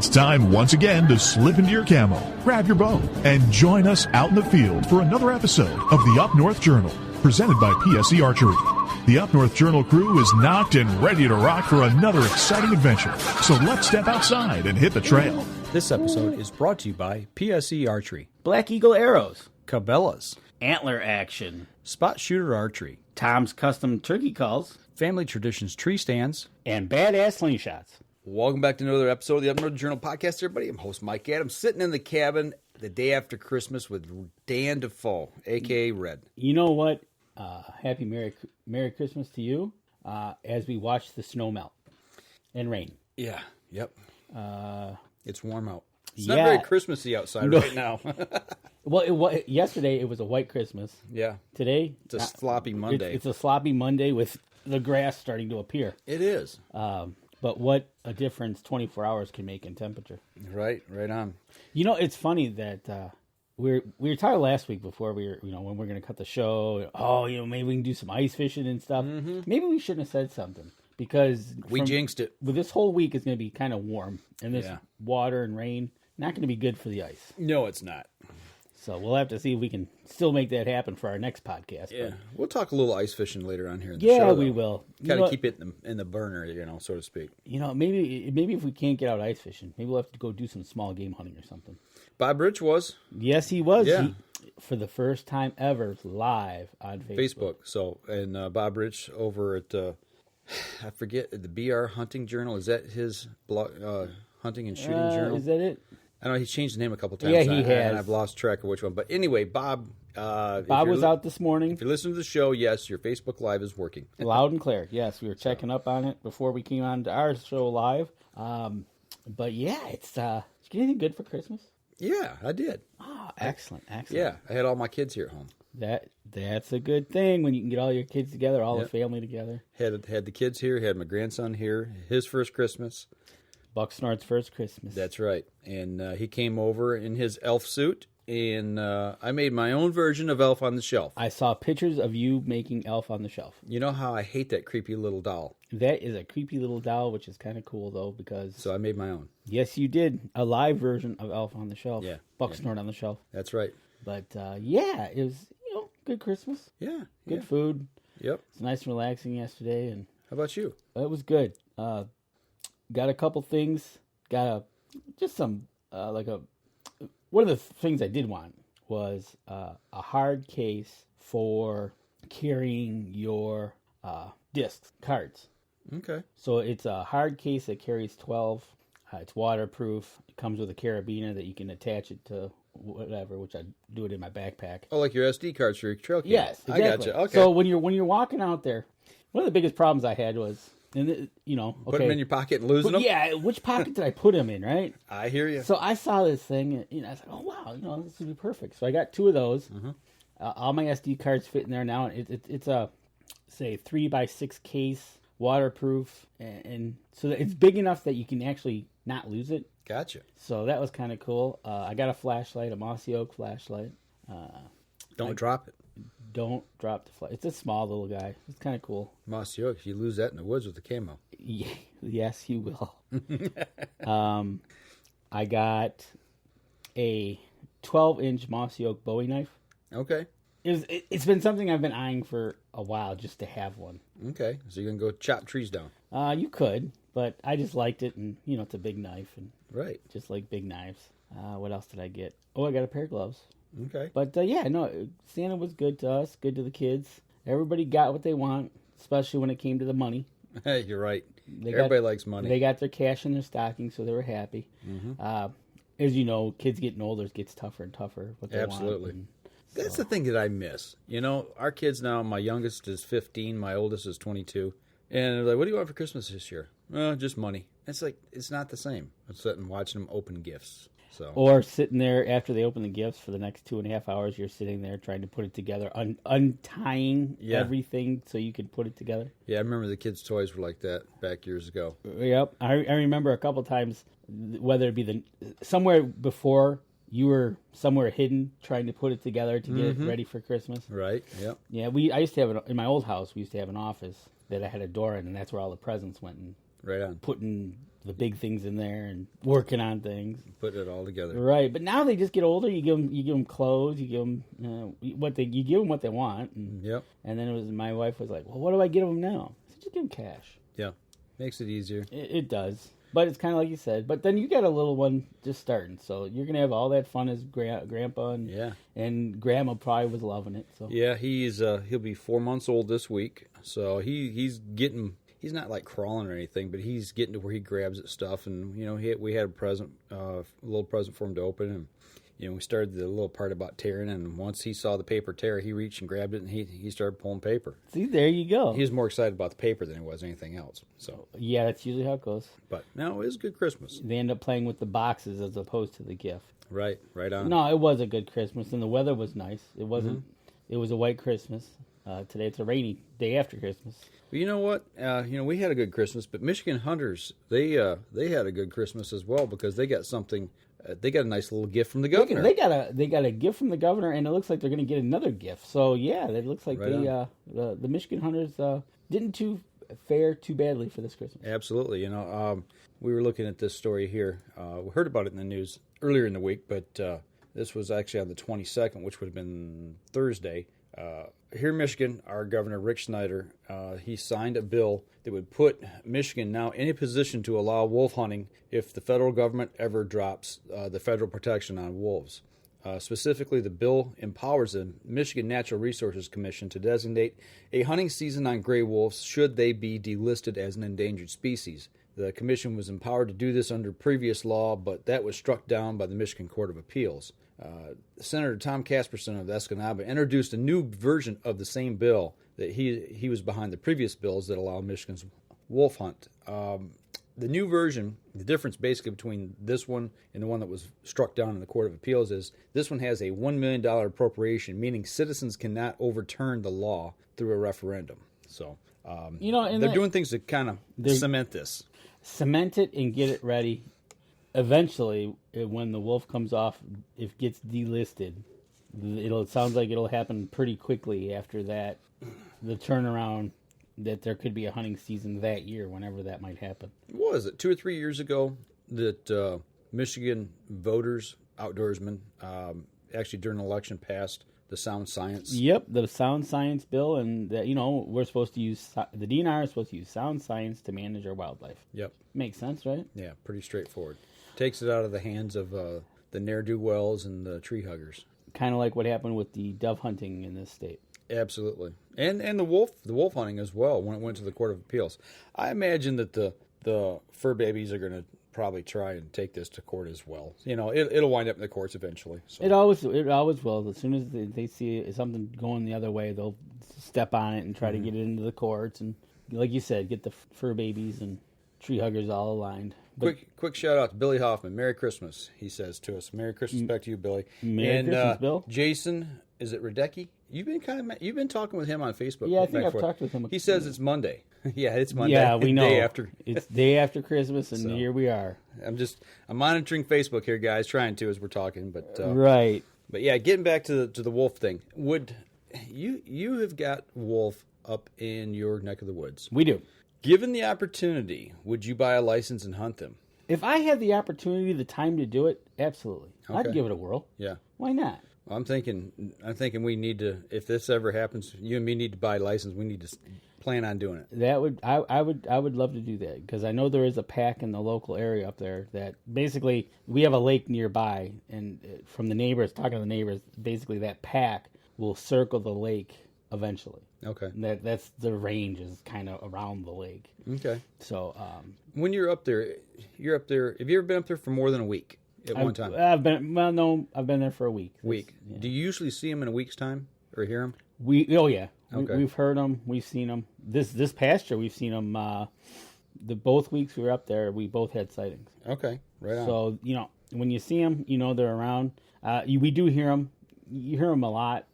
It's time once again to slip into your camo, grab your bow, and join us out in the field for another episode of the Up North Journal, presented by PSE Archery. The Up North Journal crew is knocked and ready to rock for another exciting adventure. So let's step outside and hit the trail. This episode is brought to you by PSE Archery, Black Eagle Arrows, Cabela's, Antler Action, Spot Shooter Archery, Tom's Custom Turkey Calls, Family Traditions Tree Stands, and Badass Slingshots. Welcome back to another episode of the Up North Journal podcast, everybody. I'm host Mike Adams, sitting in the cabin the day after Christmas with Dan Defoe, a.k.a. Red. You know what? Happy Merry Christmas to you as we watch the snow melt and rain. Yeah, yep. It's warm out. It's yeah. not very Christmassy outside right now. Well, yesterday it was a white Christmas. Yeah. Today? It's a sloppy Monday. It's a sloppy Monday with the grass starting to appear. It is. But what a difference 24 hours can make in temperature. Right on. You know, it's funny that we were talking last week before we were, when we're going to cut the show. Oh, maybe we can do some ice fishing and stuff. Mm-hmm. Maybe we shouldn't have said something because we jinxed it. Well, this whole week is going to be kind of warm, and this water and rain not going to be good for the ice. No, it's not. So we'll have to see if we can still make that happen for our next podcast. Yeah, but we'll talk a little ice fishing later on here in the show. Yeah, we will. Got to keep it in the burner, so to speak. Maybe if we can't get out ice fishing, maybe we'll have to go do some small game hunting or something. Bob Rich was. Yes, he was. Yeah. For the first time ever, live on Facebook. So, and Bob Rich over at, I forget, the BR Hunting Journal. Is that his blog, Hunting and Shooting Journal? Is that it? I know he's changed the name a couple times. Yeah, he has. And I've lost track of which one. But anyway, Bob. Bob was out this morning. If you listen to the show, yes, your Facebook Live is working. Loud and clear. Yes, we were checking up on it before we came on to our show live. But yeah, it's. Did you get anything good for Christmas? Yeah, I did. Oh, excellent. Yeah, I had all my kids here at home. That's a good thing when you can get all your kids together, all the family together. Had the kids here. Had my grandson here. His first Christmas. Buck Snort's first Christmas. That's right. And he came over in his elf suit, and I made my own version of Elf on the Shelf. I saw pictures of you making Elf on the Shelf. You know how I hate that creepy little doll? That is a creepy little doll, which is kind of cool, though, because... So I made my own. Yes, you did. A live version of Elf on the Shelf. Yeah. Buck Snort on the Shelf. That's right. But, it was, good Christmas. Yeah. Good food. Yep. It's nice and relaxing yesterday. And how about you? It was good. Got a couple things. Got one of the things I did want was a hard case for carrying your discs, cards. Okay. So it's a hard case that carries 12. It's waterproof. It comes with a carabiner that you can attach it to whatever, which I do it in my backpack. Oh, like your SD cards for your trail cam. Yes, exactly. I gotcha. Okay. So when you're walking out there, one of the biggest problems I had was, put them in your pocket and losing them? Yeah, which pocket did I put them in, right? I hear you. So I saw this thing, and I was like, oh, wow, this would be perfect. So I got 2 of those. Mm-hmm. All my SD cards fit in there now. It's a, say, 3x6 case, waterproof, and so that it's big enough that you can actually not lose it. Gotcha. So that was kind of cool. I got a flashlight, a mossy oak flashlight. Don't drop it. Don't drop the flash. It's a small little guy. It's kind of cool. Mossy oak, you lose that in the woods with the camo. Yes, you will. I got a 12-inch mossy oak Bowie knife. Okay. It's been something I've been eyeing for a while just to have one. Okay, so you're going to go chop trees down. You could, but I just liked it, and, it's a big knife, and right. Just like big knives. What else did I get? Oh, I got a pair of gloves. Okay. But, Santa was good to us, good to the kids. Everybody got what they want, especially when it came to the money. Hey, you're right. Everybody likes money. They got their cash in their stocking, so they were happy. Mm-hmm. As you know, kids getting older, it gets tougher and tougher. What they Absolutely. Want. That's the thing that I miss. Our kids now, my youngest is 15, my oldest is 22. And they're like, what do you want for Christmas this year? Well, just money. It's like, it's not the same. I'm sitting and watching them open gifts. So. Or sitting there after they open the gifts for the next 2.5 hours, you're sitting there trying to put it together, untying everything so you can put it together. Yeah, I remember the kids' toys were like that back years ago. Yep. I remember a couple times, whether it be somewhere before you were somewhere hidden trying to put it together to get it ready for Christmas. Right, yep. Yeah, I used to have in my old house, we used to have an office that I had a door in, and that's where all the presents went. And right on. Putting the big things in there and working on things. Put it all together. Right, but now they just get older. You give them clothes. You give them what they want. And, Yep. And then my wife was like, "Well, what do I give them now?" I said, "Just give them cash." Yeah. Makes it easier. It does, but it's kind of like you said. But then you got a little one just starting, so you're gonna have all that fun as grandpa and grandma probably was loving it. So yeah, he'll be 4 months old this week, so he's getting. He's not like crawling or anything, but he's getting to where he grabs at stuff. And we had a little present for him to open, and we started the little part about tearing. And once he saw the paper tear, he reached and grabbed it, and he started pulling paper. See, there you go. He was more excited about the paper than he was anything else. So yeah, that's usually how it goes. but no, it was a good Christmas. They end up playing with the boxes as opposed to the gift. Right on. No, it was a good Christmas, and the weather was nice. It wasn't. It was a white Christmas. Today it's a rainy day after Christmas. But you know what? We had a good Christmas, but Michigan Hunters they had a good Christmas as well because they got something. They got a nice little gift from the governor. They got a gift from the governor, and it looks like they're going to get another gift. So yeah, it looks like the Michigan Hunters didn't fare too badly for this Christmas. Absolutely. We were looking at this story here. We heard about it in the news earlier in the week, but this was actually on the 22nd, which would have been Thursday. Here in Michigan, our governor, Rick Snyder, he signed a bill that would put Michigan now in a position to allow wolf hunting if the federal government ever drops the federal protection on wolves. Specifically, the bill empowers the Michigan Natural Resources Commission to designate a hunting season on gray wolves should they be delisted as an endangered species. The commission was empowered to do this under previous law, but that was struck down by the Michigan Court of Appeals. Senator Tom Casperson of Escanaba introduced a new version of the same bill that he was behind the previous bills that allow Michigan's wolf hunt. The new version, the difference basically between this one and the one that was struck down in the Court of Appeals is this one has a $1 million appropriation, meaning citizens cannot overturn the law through a referendum. So, they're doing things to kind of cement this. Cement it and get it ready. Eventually, when the wolf comes off, if it gets delisted, it sounds like it'll happen pretty quickly after that. The turnaround that there could be a hunting season that year, whenever that might happen. What was it, 2 or 3 years ago that Michigan voters, outdoorsmen, actually during an election passed the sound science? Yep, the sound science bill, and that we're supposed to use the DNR is supposed to use sound science to manage our wildlife. Yep, makes sense, right? Yeah, pretty straightforward. Takes it out of the hands of the ne'er-do-wells and the tree huggers. Kind of like what happened with the dove hunting in this state. Absolutely, and the wolf hunting as well when it went to the Court of Appeals. I imagine that the fur babies are going to probably try and take this to court as well. It'll wind up in the courts eventually. So. It always will. As soon as they see something going the other way, they'll step on it and try to get it into the courts. And like you said, get the fur babies and tree huggers all aligned. Quick shout out to Billy Hoffman. Merry Christmas, he says to us. Merry Christmas back to you, Billy. Merry Christmas, Bill. Jason, is it Radecki? You've been talking with him on Facebook. Yeah, I think I've talked with him. He says it's Monday. Yeah, it's Monday. Yeah, we know. It's day after Christmas, and here we are. I'm monitoring Facebook here, guys, trying to as we're talking, but right. But yeah, getting back to the wolf thing. Would you have got wolf up in your neck of the woods? We do. Given the opportunity, would you buy a license and hunt them? If I had the opportunity, the time to do it, absolutely. Okay. I'd give it a whirl. Yeah. Why not? I'm thinking we need to, if this ever happens, you and me need to buy a license. We need to plan on doing it. I would love to do that because I know there is a pack in the local area up there that basically we have a lake nearby, and from the neighbors, talking to the neighbors, basically that pack will circle the lake eventually. Okay. That's the range is kind of around the lake. Okay. So when you're up there. Have you ever been up there for more than a week at one time? I've been there for a week. Yeah. Do you usually see them in a week's time or hear them? Yeah. Okay. We've heard them. We've seen them. This past year, we've seen them. Both weeks we were up there, we both had sightings. Okay, right on. So when you see them, they're around. We do hear them. You hear them a lot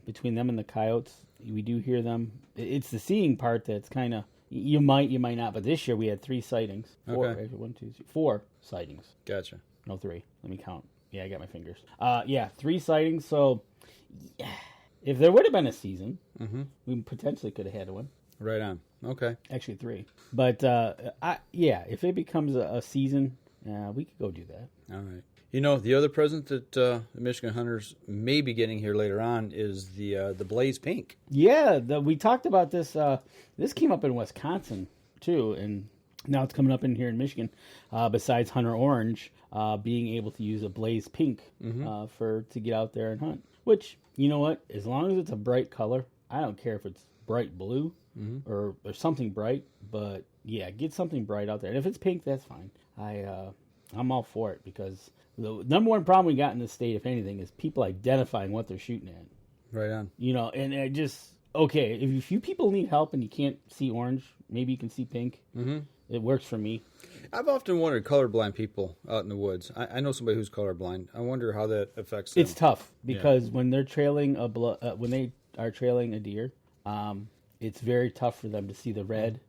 between them and the coyotes. We do hear them. It's the seeing part that's kind of you might not. But this year we had 3 sightings. 4, okay. 1, 2, 3, 4 sightings. Gotcha. No, 3. Let me count. Yeah, I got my fingers. 3 sightings. So, yeah, if there would have been a season, we potentially could have had one. Right on. Okay. Actually 3. But if it becomes a season, we could go do that. All right. You know, the other present that the Michigan hunters may be getting here later on is the Blaze Pink. Yeah, we talked about this. This came up in Wisconsin too, and now it's coming up in here in Michigan. Besides Hunter Orange, being able to use a Blaze Pink to get out there and hunt. Which, you know what? As long as it's a bright color, I don't care if it's bright blue or something bright. But yeah, get something bright out there. And if it's pink, that's fine. I'm all for it, because the number one problem we got in this state, if anything, is people identifying what they're shooting at. Right on. You know, and it just, okay, if you people need help and you can't see orange, maybe you can see pink. Mm-hmm. It works for me. I've often wondered, colorblind people out in the woods. I know somebody who's colorblind. I wonder how that affects them. It's tough, because when they're trailing when they are trailing a deer, it's very tough for them to see the red,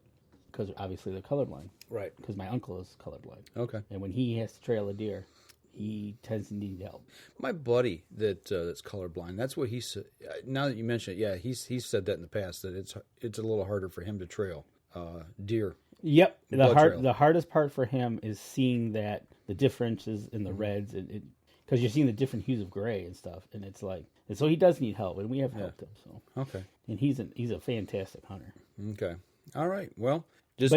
because obviously they're colorblind. Right. Because my uncle is colorblind. Okay. And when he has to trail a deer, he tends to need help. My buddy that's colorblind, that's what he said. Now that you mention it, yeah, he's said that in the past, that it's a little harder for him to trail deer. Yep. The hardest part for him is seeing that the differences in the reds, because you're seeing the different hues of gray and stuff, and it's like, and so he does need help, and we have helped him. So okay. And he's a fantastic hunter. Okay. All right. Well, that's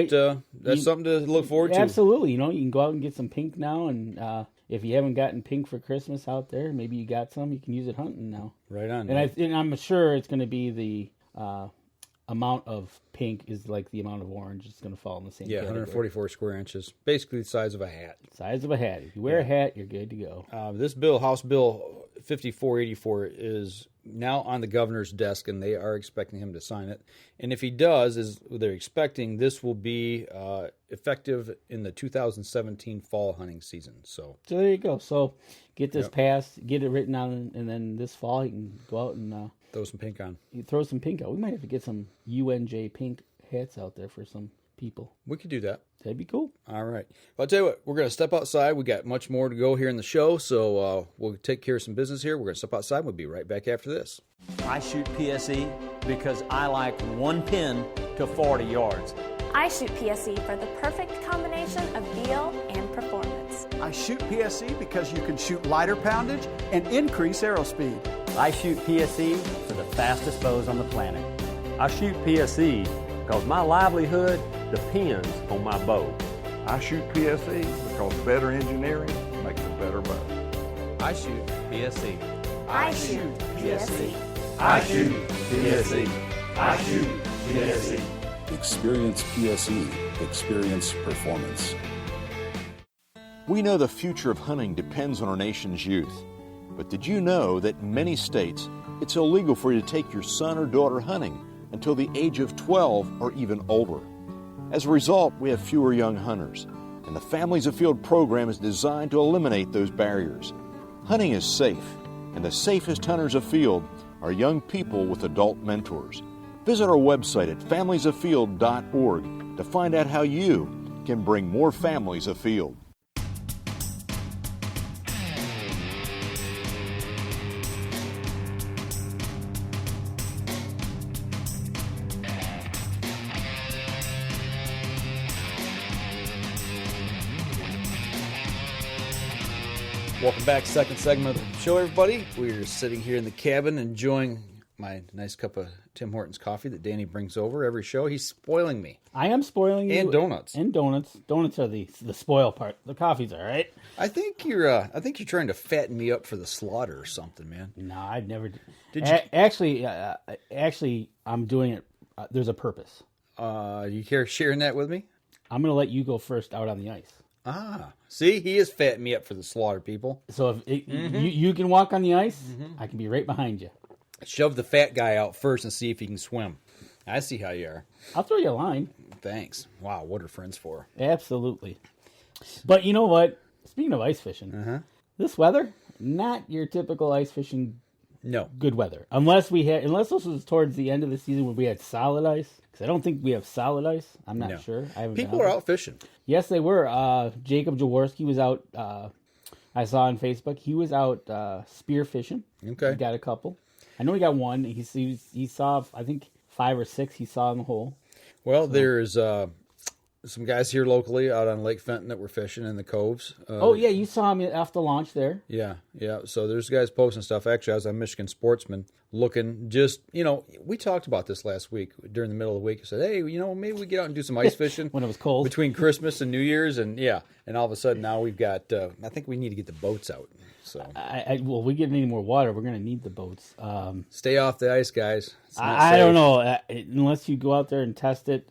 something to look forward to. Absolutely. You know, you can go out and get some pink now, and if you haven't gotten pink for Christmas out there, maybe you got some. You can use it hunting now. Right on. And I'm sure it's going to be the amount of pink is like the amount of orange. It's going to fall in the same category. 144 square inches, basically the size of a hat. Size of a hat. If you wear a hat, you're good to go. This bill, House Bill 5484, is now on the governor's desk, and they are expecting him to sign it. And if he does, they're expecting this will be effective in the 2017 fall hunting season. So there you go. So get this passed, get it written on, and then this fall you can go out and throw some pink on. You throw some pink out. We might have to get some UNJ pink hats out there for some people. We could do that. That'd be cool. All right. Well, I'll tell you what, we're going to step outside. We got much more to go here in the show, so we'll take care of some business here. We're going to step outside. We'll be right back after this. I shoot PSE because I like one pin to 40 yards. I shoot PSE for the perfect combination of feel and performance. I shoot PSE because you can shoot lighter poundage and increase arrow speed. I shoot PSE for the fastest bows on the planet. I shoot PSE because my livelihood depends on my bow. I shoot PSE because better engineering makes a better bow. I shoot PSE. I shoot PSE. I shoot PSE. I shoot PSE. Experience PSE. Experience performance. We know the future of hunting depends on our nation's youth. But did you know that in many states, it's illegal for you to take your son or daughter hunting until the age of 12 or even older? As a result, we have fewer young hunters, and the Families Afield program is designed to eliminate those barriers. Hunting is safe, and the safest hunters afield are young people with adult mentors. Visit our website at familiesafield.org to find out how you can bring more families afield. Welcome back, second segment of the show, everybody. We're sitting here in the cabin enjoying my nice cup of Tim Hortons coffee that Danny brings over every show. He's spoiling me. I am spoiling you. And donuts. And donuts. Donuts are the spoil part. The coffee's all right. I think you're trying to fatten me up for the slaughter or something, man. No, I'd never. Did you? Actually, I'm doing it. There's a purpose. You care sharing that with me? I'm going to let you go first out on the ice. Ah, see, he is fatting me up for the slaughter, people. So if you can walk on the ice, I can be right behind you. Shove the fat guy out first and see if he can swim. I see how you are. I'll throw you a line. Thanks. Wow, what are friends for? Absolutely. But you know what? Speaking of ice fishing, this weather, not your typical ice fishing. No. Good weather. Unless this was towards the end of the season when we had solid ice. Because I don't think we have solid ice. I'm not sure. People are out fishing. Yes, they were. Jacob Jaworski was out. I saw on Facebook. He was out spear fishing. Okay. He got a couple. I know he got one. He saw, I think, 5 or 6 he saw in the hole. Well, there's some guys here locally out on Lake Fenton that were fishing in the coves. Yeah, you saw me after launch there. Yeah. So there's guys posting stuff. Actually, I was on Michigan Sportsman looking just, we talked about this last week during the middle of the week. I said, hey, maybe we get out and do some ice fishing. When it was cold. Between Christmas and New Year's. And all of a sudden now we've got, I think we need to get the boats out. So well, we get any more water, we're going to need the boats. Stay off the ice, guys. I don't know. Unless you go out there and test it,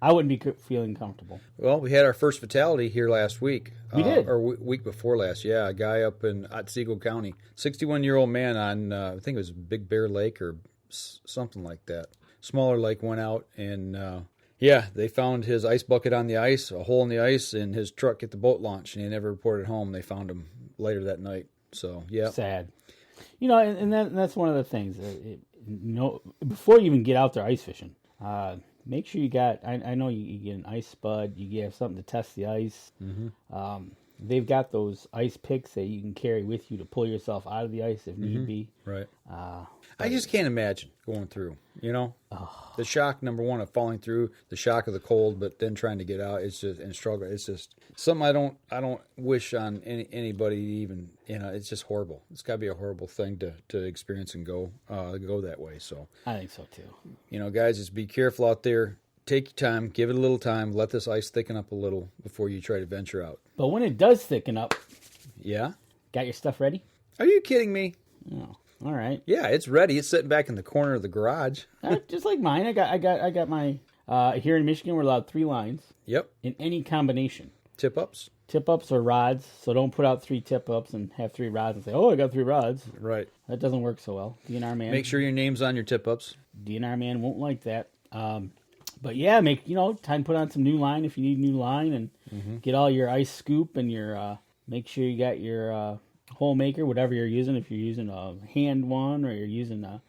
I wouldn't be feeling comfortable. Well, we had our first fatality here last week. We did? Or week before last, yeah. A guy up in Otsego County. 61-year-old man on, I think it was Big Bear Lake or something like that. Smaller lake, went out and, they found his ice bucket on the ice, a hole in the ice, and his truck at the boat launch, and he never reported home. They found him later that night. So, yeah. Sad. And that's one of the things. Before you even get out there ice fishing, make sure you got, I know you get an ice spud, you have something to test the ice. Mm-hmm. They've got those ice picks that you can carry with you to pull yourself out of the ice if need be. Right. I just can't imagine going through, the shock, number one, of falling through, the shock of the cold, but then trying to get out, it's just, and struggle. It's just something I don't wish on anybody even, it's just horrible. It's got to be a horrible thing to experience and go that way. So I think so too. Guys, just be careful out there. Take your time, give it a little time, let this ice thicken up a little before you try to venture out. But when it does thicken up, got your stuff ready? Are you kidding me? Oh, all right. Yeah, it's ready. It's sitting back in the corner of the garage. Just like mine. I got my here in Michigan we're allowed 3 lines. Yep. In any combination. Tip ups or rods. So don't put out 3 tip ups and have 3 rods and say, "Oh, I got 3 rods." Right. That doesn't work so well. DNR man. Make sure your name's on your tip ups. DNR man won't like that. But yeah, time to put on some new line if you need new line, and get all your ice scoop and your make sure you got your hole maker, whatever you're using. If you're using a hand one or you're using a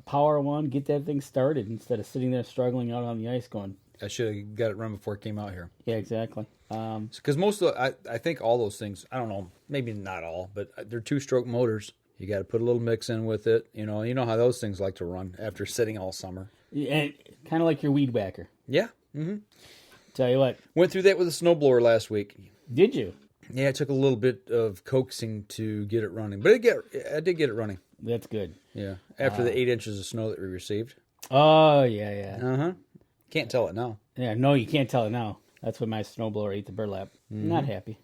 power one, get that thing started instead of sitting there struggling out on the ice going, I should have got it run before it came out here. Yeah, exactly. Because most of I think all those things, I don't know, maybe not all, but they're 2-stroke motors. You got to put a little mix in with it. You know how those things like to run after sitting all summer. And kind of like your weed whacker. Yeah. Mm-hmm. Tell you what. Went through that with a snowblower last week. Did you? Yeah, it took a little bit of coaxing to get it running. But I did get it running. That's good. Yeah. After the 8 inches of snow that we received. Oh, yeah. Uh-huh. Can't tell it now. Yeah, no, you can't tell it now. That's when my snowblower ate the burlap. Not happy.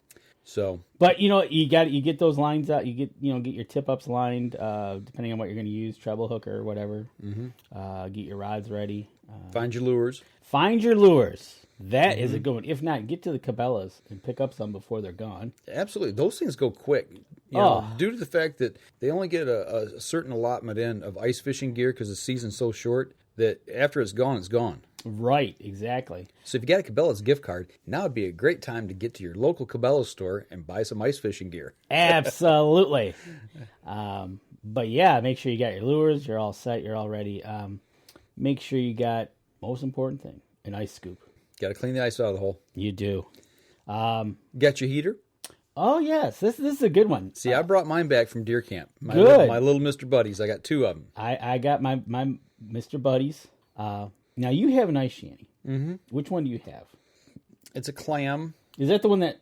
So, but you get those lines out. You get your tip ups lined, depending on what you're going to use, treble hook or whatever. Mm-hmm. Get your rods ready. Find your lures. That is a good one. If not, get to the Cabela's and pick up some before they're gone. Absolutely, those things go quick. Due to the fact that they only get a certain allotment in of ice fishing gear because the season's so short that after it's gone, it's gone. Right, exactly. So if you got a Cabela's gift card, now would be a great time to get to your local Cabela's store and buy some ice fishing gear. Absolutely. But yeah, make sure you got your lures. You're all set. You're all ready. Make sure you got, most important thing, an ice scoop. Got to clean the ice out of the hole. You do. Got your heater? Oh, yes. This is a good one. See, I brought mine back from deer camp. My little Mr. Buddies. I got 2 of them. I got my Mr. Buddies. Now, you have an ice shanty. Mm-hmm. Which one do you have? It's a clam. Is that the one that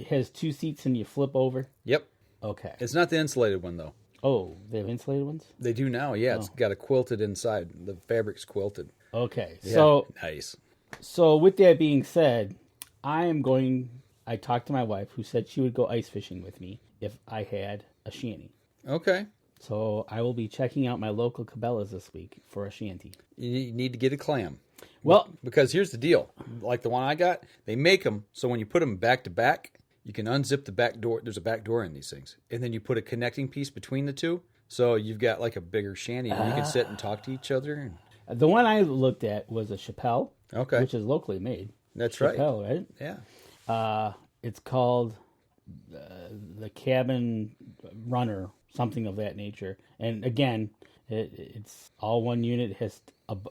has 2 seats and you flip over? Yep. Okay. It's not the insulated one, though. Oh, they have insulated ones? They do now, yeah. It's got a quilted inside. The fabric's quilted. Okay. Yeah, so nice. So with that being said, I talked to my wife who said she would go ice fishing with me if I had a shanty. Okay. So I will be checking out my local Cabela's this week for a shanty. You need to get a clam. Well, because here's the deal. Like the one I got, they make them so when you put them back to back, you can unzip the back door. There's a back door in these things. And then you put a connecting piece between the two. So you've got like a bigger shanty and you can sit and talk to each other. The one I looked at was a Chappelle. Okay. Which is locally made. That's Chappelle, right? Yeah. It's called the Cabin Runner, something of that nature. And again, it's all one unit. It has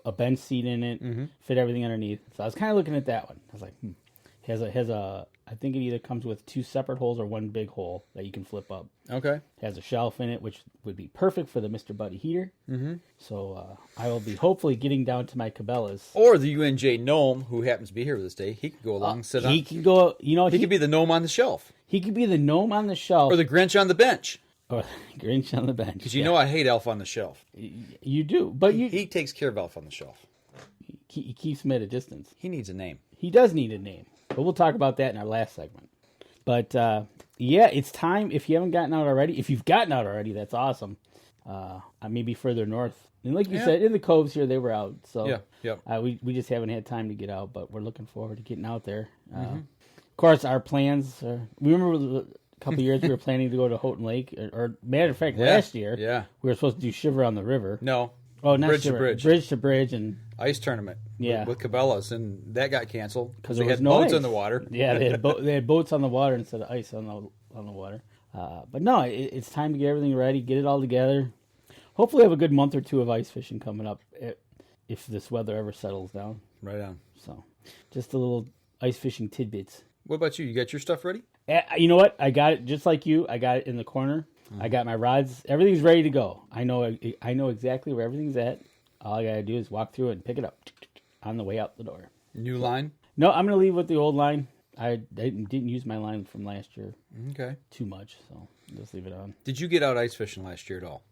a bench seat in it, fit everything underneath. So I was kind of looking at that one. I was like, has a I think it either comes with 2 separate holes or 1 big hole that you can flip up. Okay. It has a shelf in it, which would be perfect for the Mr. Buddy heater. Mm-hmm. So I will be hopefully getting down to my Cabela's. Or the UNJ Gnome, who happens to be here this day. He can go along, sit on. He can go, you know. He could be the gnome on the shelf. He could be the gnome on the shelf. Or the Grinch on the bench. Or the Grinch on the bench. Because you know I hate Elf on the Shelf. You do. But he takes care of Elf on the Shelf. He keeps him at a distance. He needs a name. He does need a name. But we'll talk about that in our last segment. But, yeah, it's time. If you haven't gotten out already, if you've gotten out already, that's awesome. Maybe further north. And like you said, in the coves here, they were out. So we just haven't had time to get out, but we're looking forward to getting out there. Of course, our plans are... We remember a couple of years we were planning to go to Houghton Lake. Or matter of fact, last year, we were supposed to do Shiver on the River. No. Oh, not Bridge Shiver. to Bridge. Bridge to Bridge. And ice tournament. Yeah. With Cabela's, and that got canceled. Because they there was had no boats ice. on the water. Yeah, they had boats on the water instead of ice on the water. But no, it's time to get everything ready, get it all together. Hopefully have a good month or 2 of ice fishing coming up if this weather ever settles down. Right on. So just a little ice fishing tidbits. What about you? You got your stuff ready? You know what? I got it just like you. I got it in the corner. I got my rods. Everything's ready to go. I know exactly where everything's at. All I got to do is walk through it and pick it up on the way out the door. New line? No, I'm going to leave with the old line. I didn't use my line from last year. Okay. Too much, so just leave it on. Did you get out ice fishing last year at all?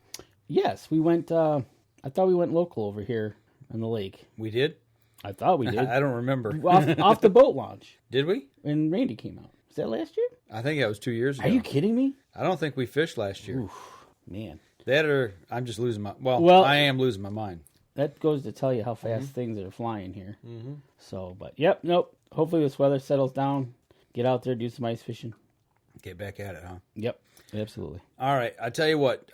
Yes, we went. I thought we went local over here on the lake. We did? I thought we did. I don't remember. off the boat launch. Did we? And Randy came out. Was that last year? I think that was 2 years ago. Are you kidding me? I don't think we fished last year. Oof, man. That or I'm just losing my... Well, I am losing my mind. That goes to tell you how fast things are flying here. Mm-hmm. So, but nope. Hopefully this weather settles down. Get out there, do some ice fishing. Get back at it, huh? Yep, absolutely. All right, I tell you what.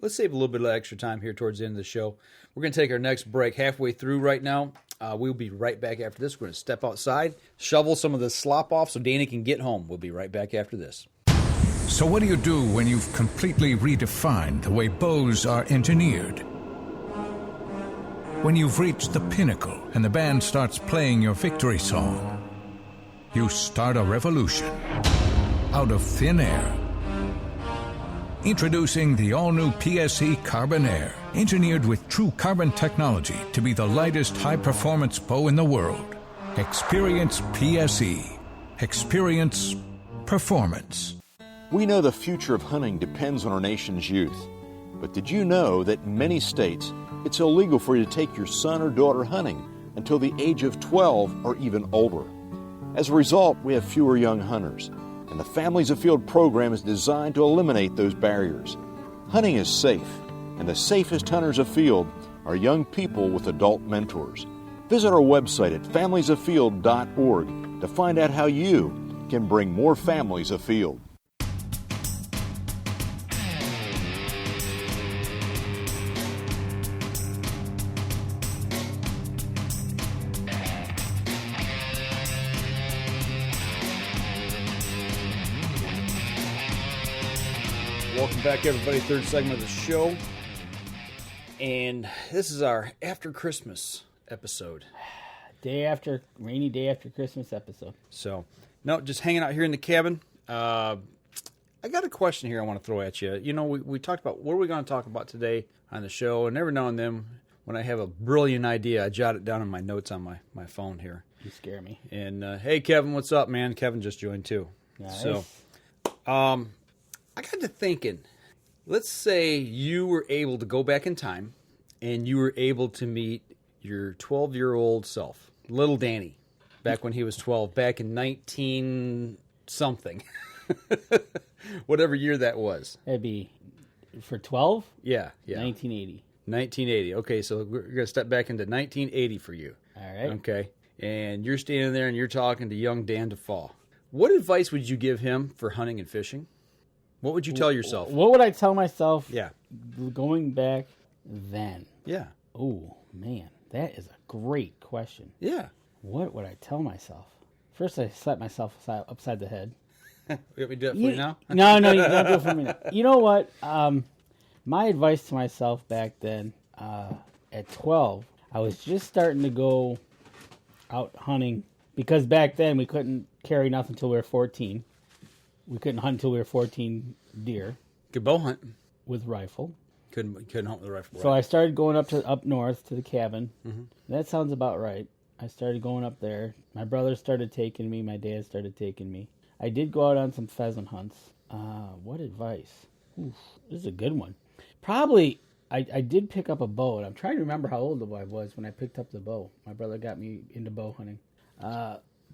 Let's save a little bit of extra time here towards the end of the show. We're going to take our next break halfway through right now. We'll be right back after this. We're going to step outside, shovel some of the slop off so Dana can get home. We'll be right back after this. So what do you do when you've completely redefined the way bows are engineered? When you've reached the pinnacle and the band starts playing your victory song, you start a revolution out of thin air. Introducing the all-new PSE Carbon Air, engineered with true carbon technology to be the lightest high-performance bow in the world. Experience PSE. Experience performance. We know the future of hunting depends on our nation's youth. But did you know that in many states, it's illegal for you to take your son or daughter hunting until the age of 12 or even older? As a result, we have fewer young hunters, and the Families Afield program is designed to eliminate those barriers. Hunting is safe, and the safest hunters afield are young people with adult mentors. Visit our website at familiesafield.org to find out how you can bring more families afield. Welcome back, everybody. Third segment of the show. And this is our after Christmas episode. Rainy day after Christmas episode. So, no, just hanging out here in the cabin. I got a question here I want to throw at you. You know, we talked about what are we going to talk about today on the show, and every now and then when I have a brilliant idea, I jot it down in my notes on my phone here. You scare me. And, hey, Kevin, what's up, man? Kevin just joined, too. Nice. So, I got to thinking, let's say you were able to go back in time and you were able to meet your 12-year-old self, little Danny, back when he was 12, back in 19-something, whatever year that was. That'd be for 12? Yeah. 1980. 1980. Okay, so we're going to step back into 1980 for you. All right. Okay, and you're standing there and you're talking to young Dan DeFall. What advice would you give him for hunting and fishing? What would you tell yourself? What would I tell myself? Yeah. Going back then. Yeah. Oh, man. That is a great question. Yeah. What would I tell myself? First, I slap myself upside the head. You want me to do it for you now? No, you don't do it for me now. You know what? My advice to myself back then, at 12, I was just starting to go out hunting. Because back then we couldn't carry nothing until we were 14. We couldn't hunt until we were 14 deer. Could bow hunt with rifle. Couldn't hunt with a rifle. So I started going up north to the cabin. Mm-hmm. That sounds about right. I started going up there. My brother started taking me. My dad started taking me. I did go out on some pheasant hunts. What advice? Oof, this is a good one. Probably, I did pick up a bow, and I'm trying to remember how old I was when I picked up the bow. My brother got me into bow hunting.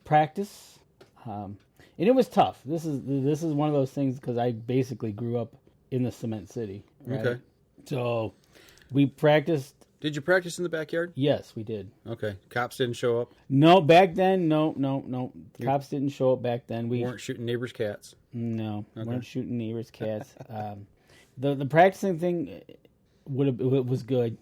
Practice, and it was tough. This is one of those things because I basically grew up in the cement city. Right? Okay. So we practiced. Did you practice in the backyard? Yes, we did. Okay. Cops didn't show up? No, back then, no. Cops didn't show up back then. We weren't shooting neighbors' cats? No, weren't shooting neighbors' cats. The practicing thing was good.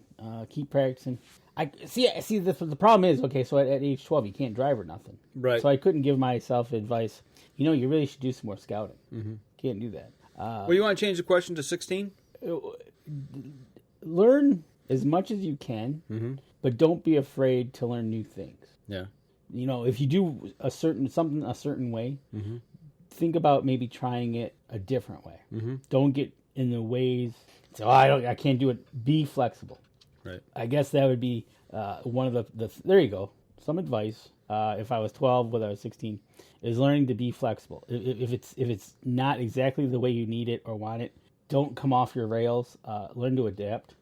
Keep practicing. I see. The problem is, okay, so at age 12, you can't drive or nothing. Right. So I couldn't give myself advice. You really should do some more scouting. Mm-hmm. Can't do that. Well, you want to change the question to 16? Learn as much as you can, mm-hmm. but don't be afraid to learn new things. Yeah. If you do something a certain way, mm-hmm. think about maybe trying it a different way. Mm-hmm. Don't get in the ways. So I can't do it. Be flexible. Right. I guess that would be one of the. There you go. Some advice. If I was 12, whether I was 16, is learning to be flexible. If it's not exactly the way you need it or want it, don't come off your rails. Learn to adapt,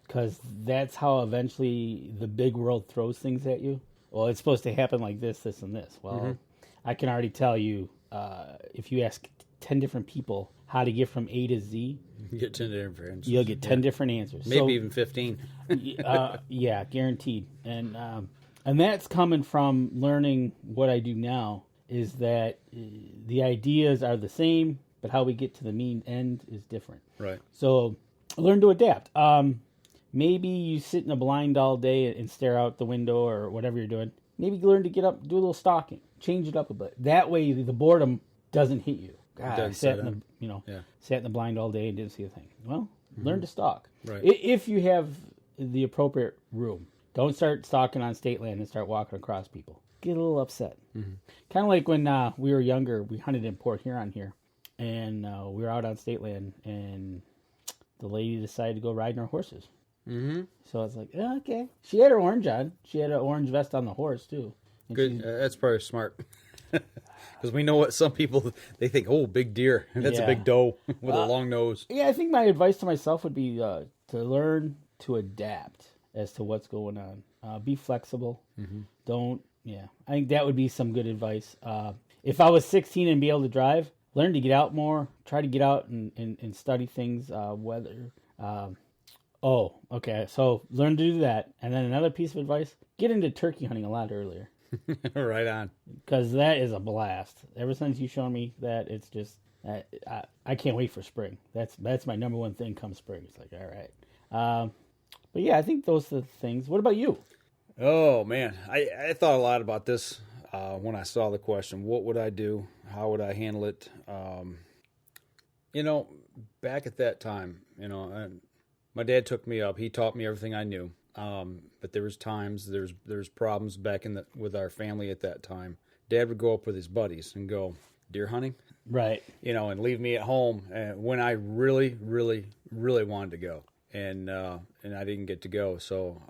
because that's how eventually the big world throws things at you. Well, it's supposed to happen like this, this, and this. Well, mm-hmm. I can already tell you, if you ask 10 different people how to get from A to Z, you get 10 different answers. You'll get 10 different answers. Maybe even 15. Yeah, guaranteed. And that's coming from learning what I do now, is that the ideas are the same, but how we get to the mean end is different. Right. So learn to adapt. Maybe you sit in a blind all day and stare out the window or whatever you're doing. Maybe learn to get up, do a little stalking, change it up a bit. That way the boredom doesn't hit you. God, I sat in the blind all day and didn't see a thing. Well, mm-hmm. learn to stalk. Right. If you have the appropriate room. Don't start stalking on state land and start walking across people. Get a little upset. Mm-hmm. Kind of like when we were younger, we hunted in Port Huron here, and we were out on state land, and the lady decided to go riding our horses. Mm-hmm. So I was like, okay. She had her orange on. She had an orange vest on the horse, too. And good. That's probably smart. Because we know what some people, they think, oh, big deer. That's a big doe with a long nose. Yeah, I think my advice to myself would be to learn to adapt as to what's going on. Be flexible. Mm-hmm. I think that would be some good advice. If I was 16 and be able to drive, learn to get out more. Try to get out and study things, weather. Okay. So learn to do that. And then another piece of advice, get into turkey hunting a lot earlier. Right on. Because that is a blast. Ever since you showed me that, it's just, I can't wait for spring. That's my number one thing come spring. It's like, all right. But yeah, I think those are the things. What about you? Oh, man. I thought a lot about this when I saw the question. What would I do? How would I handle it? Back at that time, my dad took me up. He taught me everything I knew. But there was times, there's problems back with our family at that time. Dad would go up with his buddies and go deer hunting. Right. And leave me at home when I really, really, really wanted to go. And I didn't get to go. So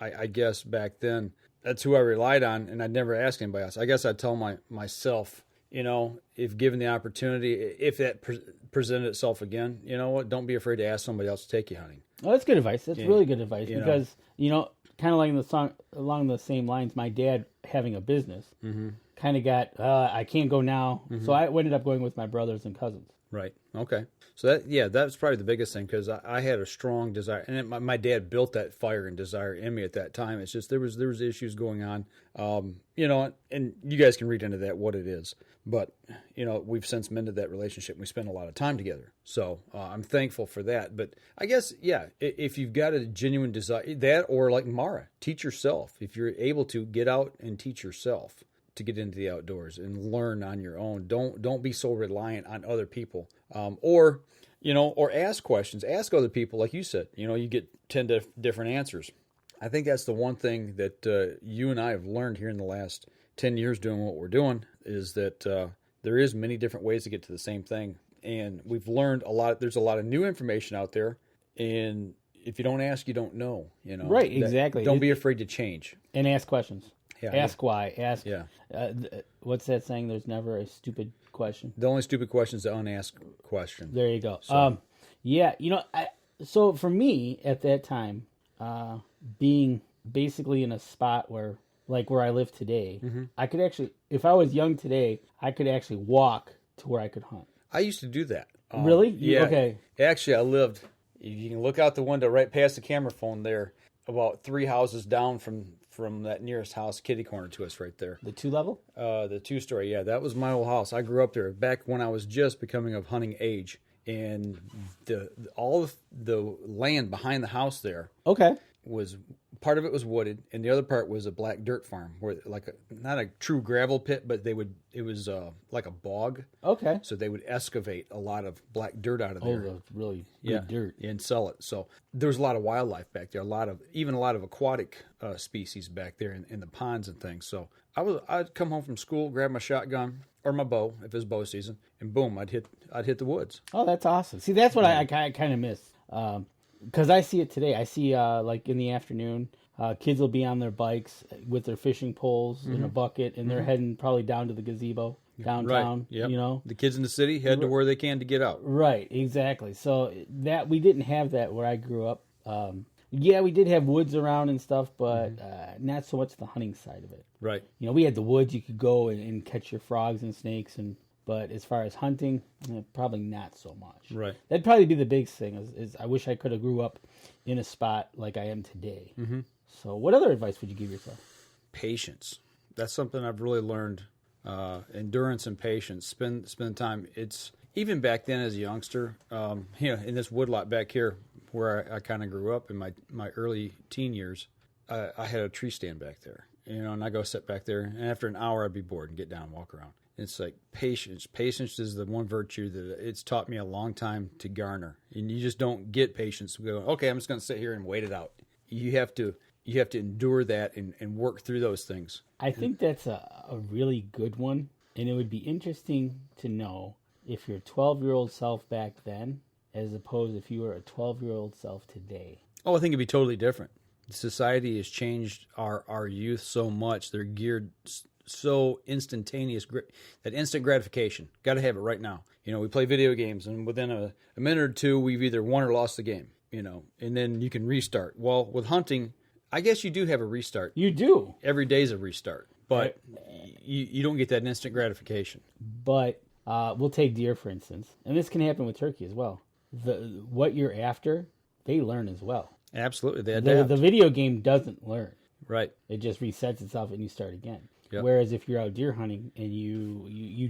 I guess back then, that's who I relied on, and I'd never ask anybody else. I guess I'd tell myself, if given the opportunity, if that presented itself again, you know what, don't be afraid to ask somebody else to take you hunting. Well, that's good advice. That's really good advice because, kind of like along the same lines, my dad having a business mm-hmm. kind of got, I can't go now. Mm-hmm. So I ended up going with my brothers and cousins. Right. Okay. So that's probably the biggest thing, because I had a strong desire, and my dad built that fire and desire in me at that time. It's just there was issues going on, and you guys can read into that what it is. But we've since mended that relationship. We spend a lot of time together, so I'm thankful for that. But I guess if you've got a genuine desire, that or like Mara, teach yourself. If you're able to get out and teach yourself to get into the outdoors and learn on your own. Don't be so reliant on other people. Or ask questions. Ask other people, like you said. You get 10 different answers. I think that's the one thing that you and I have learned here in the last 10 years doing what we're doing. is that there is many different ways to get to the same thing. And we've learned a lot. There's a lot of new information out there. And if you don't ask, you don't know. Right, exactly. Don't be afraid to change. And ask questions. Yeah, ask why. Ask. Yeah. What's that saying? There's never a stupid question. The only stupid question is the unasked question. There you go. So, So for me at that time, being basically in a spot where I live today, I could actually, if I was young today, I could actually walk to where I could hunt. I used to do that. Really? Yeah. Okay. Actually, I lived. You can look out the window right past the camera phone there, about 3 houses down from that nearest house, kitty corner to us right there. The 2-level? The 2-story, yeah. That was my old house. I grew up there back when I was just becoming of hunting age. And all of the land behind the house there was, part of it was wooded, and the other part was a black dirt farm, where not a true gravel pit, but it was like a bog. Okay. So they would excavate a lot of black dirt out of there. Oh, really good dirt. And sell it. So there was a lot of wildlife back there, a lot of aquatic species back there in the ponds and things. So I'd come home from school, grab my shotgun or my bow if it was bow season, and boom, I'd hit the woods. Oh, that's awesome. See, that's what I kind of miss. Because I see it today. I see, in the afternoon, kids will be on their bikes with their fishing poles in a bucket, and they're heading probably down to the gazebo downtown. Right. Yep. You know, the kids in the city head to where they can to get out. Right, exactly. So that we didn't have that where I grew up. We did have woods around and stuff, but not so much the hunting side of it. Right. We had the woods. You could go and catch your frogs and snakes, but as far as hunting, probably not so much. Right. That'd probably be the biggest thing. Is I wish I could have grew up in a spot like I am today. Mm-hmm. So, what other advice would you give yourself? Patience. That's something I've really learned. Endurance and patience. Spend time. It's even back then as a youngster. In this woodlot back here where I kind of grew up in my early teen years, I had a tree stand back there. And I go sit back there, and after an hour I'd be bored and get down and walk around. It's like patience. Patience is the one virtue that it's taught me a long time to garner. And you just don't get patience. We go, okay, I'm just going to sit here and wait it out. You have to endure that and work through those things. I think that's a really good one. And it would be interesting to know if your 12-year-old self back then, as opposed if you were a 12-year-old self today. Oh, I think it'd be totally different. Society has changed our youth so much. They're geared so instantaneous, that instant gratification. Got to have it right now. We play video games, and within a minute or two, we've either won or lost the game, and then you can restart. Well, with hunting, I guess you do have a restart. You do. Every day's a restart, but you don't get that instant gratification. But we'll take deer, for instance, and this can happen with turkey as well. What you're after, they learn as well. Absolutely. They adapt. The video game doesn't learn. Right. It just resets itself and you start again. Yep. Whereas if you're out deer hunting and you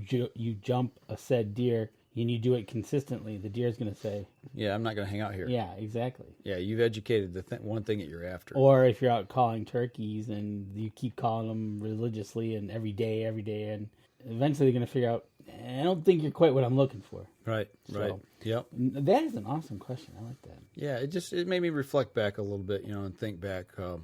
jump a said deer and you do it consistently, the deer's going to say, yeah, I'm not going to hang out here. Yeah, exactly. Yeah, you've educated the one thing that you're after. Or if you're out calling turkeys and you keep calling them religiously and every day, and eventually they're going to figure out, I don't think you're quite what I'm looking for. Right, right. Yep. That is an awesome question. I like that. Yeah, it made me reflect back a little bit, and think back, and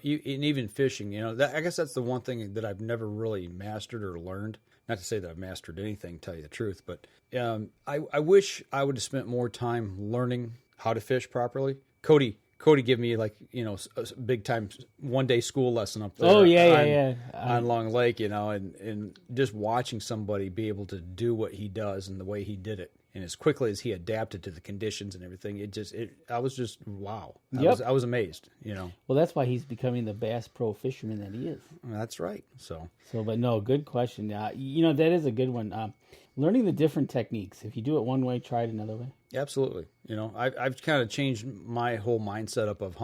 even fishing, I guess that's the one thing that I've never really mastered or learned. Not to say that I've mastered anything, to tell you the truth, but I wish I would have spent more time learning how to fish properly. Cody gave me a big time 1-day school lesson up there. Oh yeah. On Long Lake, and just watching somebody be able to do what he does and the way he did it, and as quickly as he adapted to the conditions and everything, I was just wow. I was amazed. Well, that's why he's becoming the Bass Pro fisherman that he is. That's right. So, but no, good question. That is a good one. Learning the different techniques. If you do it one way, try it another way. Absolutely. I've kind of changed my whole mindset up of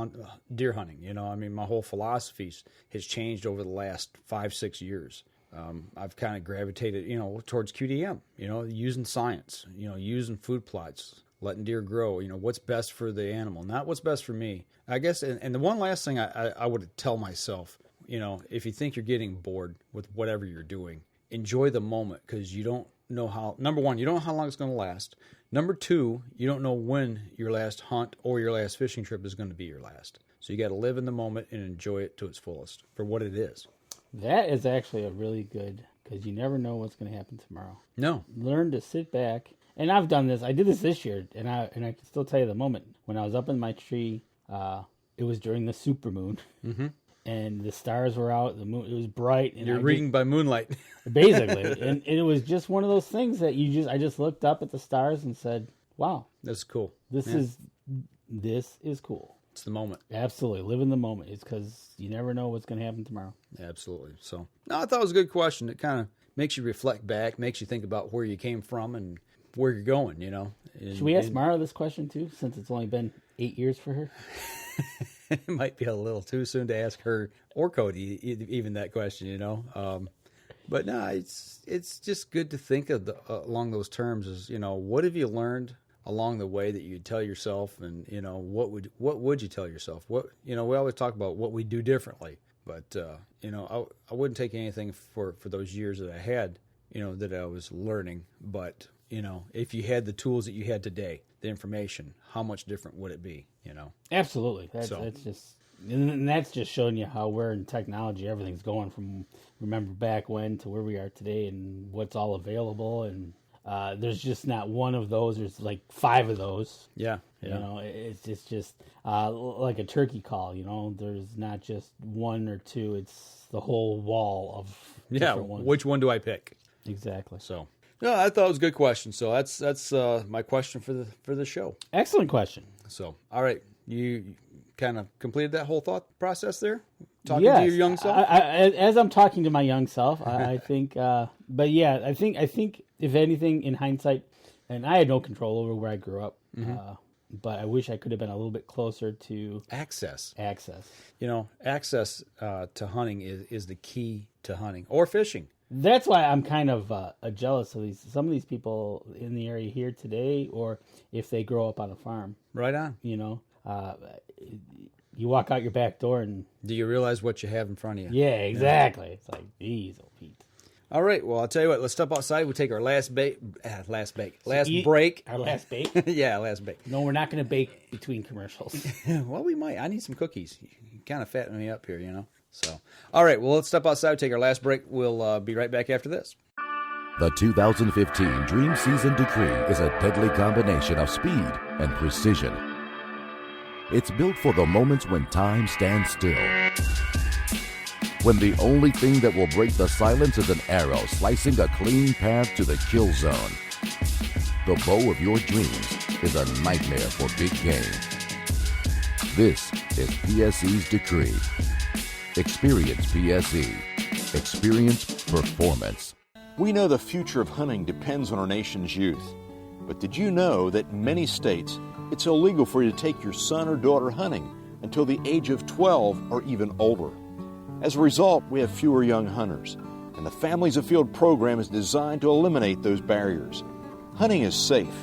deer hunting. My whole philosophy has changed over the last 5-6 years. I've kind of gravitated, towards QDM, using science, using food plots, letting deer grow, what's best for the animal, not what's best for me. I guess, and the one last thing I would tell myself, if you think you're getting bored with whatever you're doing, enjoy the moment, because you don't know how, number one, you don't know how long it's going to last. Number two, you don't know when your last hunt or your last fishing trip is going to be your last. So you got to live in the moment and enjoy it to its fullest for what it is. That is actually a really good because you never know what's going to happen tomorrow. No. Learn to sit back. And I've done this. I did this year, and I can still tell you the moment. When I was up in my tree, it was during the supermoon, and the stars were out, the moon, it was bright. And You're reading by moonlight. Basically. and it was just one of those things that I just looked up at the stars and said, wow. That's cool. This is cool. It's the moment. Absolutely. Live in the moment. It's because you never know what's going to happen tomorrow. Absolutely. So, no, I thought it was a good question. It kind of makes you reflect back, makes you think about where you came from and where you're going, you know. Should we ask Mara this question too, since it's only been 8 years for her? It might be a little too soon to ask her or Cody even that question, you know. But no, it's just good to think of along those terms. Is, you know, what have you learned along the way that you tell yourself, and you know, what would you tell yourself? What, you know, we always talk about what we do differently, but you know, I wouldn't take anything for those years that I had, you know, that I was learning. But you know, if you had the tools that you had today, the information, how much different would it be? You know, absolutely. That's just showing you how we're in technology. Everything's going from remember back when to where we are today, and what's all available. And there's just not one of those. There's like 5 of those. Yeah. You know, it's just like a turkey call. You know, there's not just 1 or 2. It's the whole wall of different ones. Which one do I pick? Exactly. So. No, I thought it was a good question. So that's my question for the show. Excellent question. So, all right, you kind of completed that whole thought process there, talking to your young self. As I'm talking to my young self, I think. But yeah, I think if anything, in hindsight, and I had no control over where I grew up, but I wish I could have been a little bit closer to access. You know, access to hunting is the key to hunting or fishing. That's why I'm kind of jealous of some of these people in the area here today, or if they grow up on a farm. Right on. You know, you walk out your back door and... Do you realize what you have in front of you? Yeah, exactly. Yeah. It's like, geez, old Pete. All right, well, I'll tell you what. Let's step outside. We'll take our last break. Our last bake? Yeah, last bake. No, we're not going to bake between commercials. Well, we might. I need some cookies. You kind of fatten me up here, you know. So, all right, well, let's step outside, take our last break. We'll be right back after this. The 2015 Dream Season Decree is a deadly combination of speed and precision. It's built for the moments when time stands still. When the only thing that will break the silence is an arrow slicing a clean path to the kill zone. The bow of your dreams is a nightmare for big game. This is PSE's Decree. Experience PSE. Experience performance. We know the future of hunting depends on our nation's youth. But did you know that in many states, it's illegal for you to take your son or daughter hunting until the age of 12 or even older? As a result, we have fewer young hunters, and the Families Afield program is designed to eliminate those barriers. Hunting is safe,